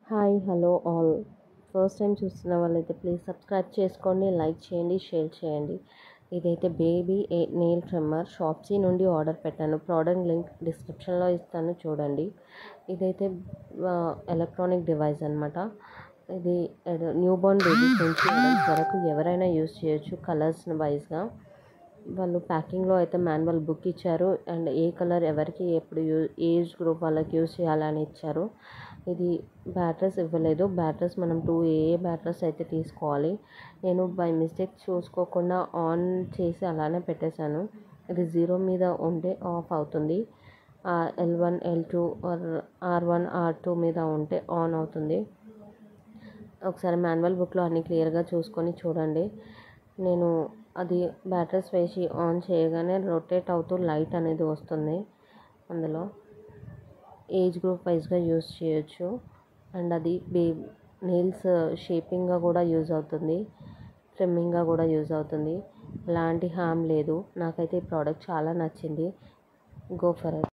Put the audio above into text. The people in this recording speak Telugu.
Hi hello all. First time చూస్తున్న వాళ్ళైతే ప్లీజ్ సబ్స్క్రైబ్ చేసుకోండి, లైక్ చేయండి, షేర్ చేయండి. ఇదైతే బేబీ నెయిల్ ట్రిమ్మర్ షాప్సీ నుండి ఆర్డర్ పెట్టాను. ప్రోడక్ట్ లింక్ డిస్క్రిప్షన్లో ఇస్తాను, చూడండి. ఇదైతే ఎలక్ట్రానిక్ డివైస్ అనమాట. ఇది న్యూ బోర్న్ బేబీస్ నుంచి అడల్ట్స్ వరకు ఎవరైనా యూజ్ చేయొచ్చు. కలర్స్ వైజ్గా వాళ్ళు ప్యాకింగ్లో అయితే మాన్యువల్ బుక్ ఇచ్చారు. అండ్ ఏ కలర్ ఎవరికి ఎప్పుడు ఏజ్ గ్రూప్ వాళ్ళకి యూజ్ చేయాలని ఇచ్చారు. ఇది బ్యాటరీస్ ఇవ్వలేదు. బ్యాటరీస్ మనం 2 AA బ్యాటరీస్ అయితే తీసుకోవాలి. నేను బై మిస్టేక్ చూసుకోకుండా ఆన్ చేసి అలానే పెట్టేశాను. ఇది 0 మీద ఉంటే ఆఫ్ అవుతుంది. L1 L2 R1 R2 మీద ఉంటే ఆన్ అవుతుంది. ఒకసారి మాన్యువల్ బుక్లో అన్ని క్లియర్గా చూసుకొని చూడండి. నేను అది బ్యాటరీస్ వేసి ఆన్ చేయగానే రొటేట్ అవుతూ లైట్ అనేది వస్తుంది. అందులో ఏజ్ గ్రూప్ వైజ్గా యూజ్ చేయొచ్చు. అండ్ అది నెయిల్స్ షేపింగ్గా కూడా యూజ్ అవుతుంది, ట్రిమ్మింగ్గా కూడా యూజ్ అవుతుంది. ఎలాంటి హామ్ లేదు. నాకైతే ఈ ప్రోడక్ట్ చాలా నచ్చింది. Go for it.